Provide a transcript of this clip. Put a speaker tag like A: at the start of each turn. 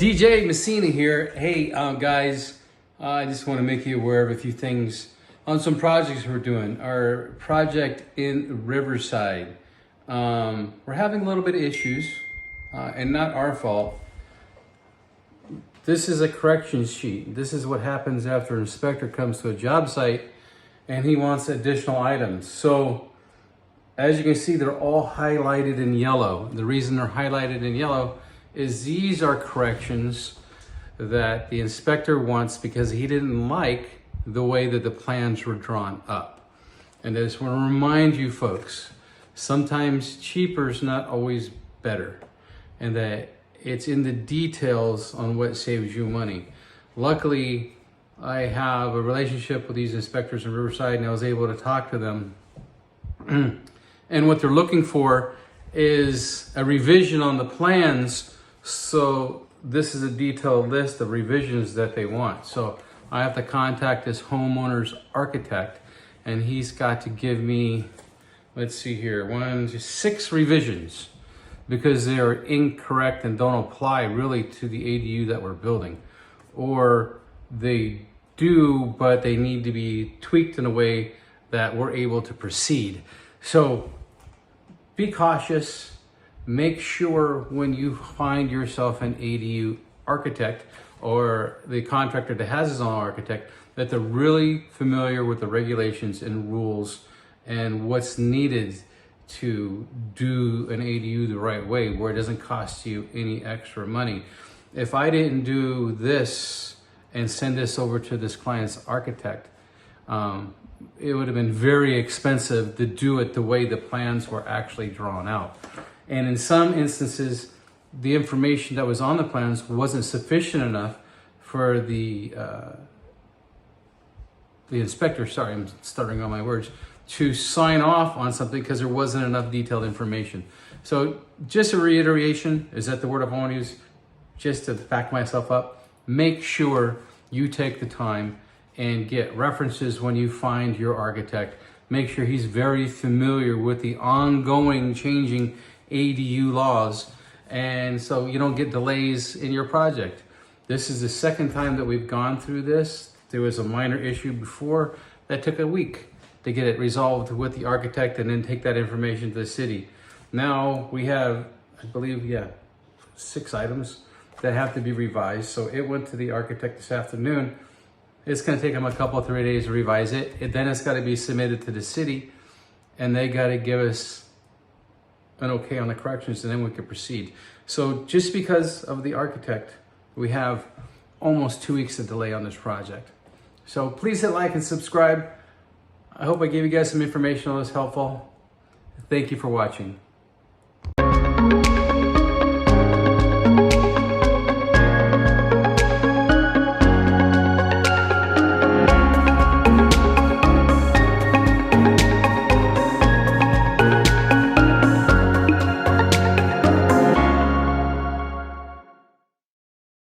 A: DJ Messina here. Hey, guys, I just want to make you aware of a few things on some projects we're doing. Our project in Riverside, we're having a little bit of issues, and not our fault. This is a correction sheet. This is what happens after an inspector comes to a job site and he wants additional items. So as you can see, they're all highlighted in yellow. The reason they're highlighted in yellow is these are corrections that the inspector wants because he didn't like the way that the plans were drawn up. And I just want to remind you folks, sometimes cheaper is not always better, and that it's in the details on what saves you money. Luckily, I have a relationship with these inspectors in Riverside, and I was able to talk to them. And what they're looking for is a revision on the plans. So this is a detailed list of revisions that they want. So I have to contact this homeowner's architect, and he's got to give me, let's see here, 6 revisions, because they are incorrect and don't apply really to the ADU that we're building. Or they do, but they need to be tweaked in a way that we're able to proceed. So be cautious. Make sure when you find yourself an ADU architect or the contractor that has his own architect, that they're really familiar with the regulations and rules and what's needed to do an ADU the right way, where it doesn't cost you any extra money. If I didn't do this and send this over to this client's architect, it would have been very expensive to do it the way the plans were actually drawn out. And in some instances, the information that was on the plans wasn't sufficient enough for the inspector, sorry, I'm stuttering on my words, to sign off on something because there wasn't enough detailed information. So just a reiteration, is that the word I want to use, just to back myself up, make sure you take the time and get references when you find your architect. Make sure he's very familiar with the ongoing changing ADU laws, and so you don't get delays in your project. This is the second time that we've gone through this. There was a minor issue before that took a week to get it resolved with the architect and then take that information to the city. Now we have, I believe, 6 items that have to be revised. So it went to the architect this afternoon. It's going to take them a couple, 3 days to revise it. Then it's got to be submitted to the city, and they got to give us an okay on the corrections, and then we can proceed. So just because of the architect, we have almost 2 weeks of delay on this project. So please hit like and subscribe. I hope I gave you guys some information that was helpful. Thank you for watching.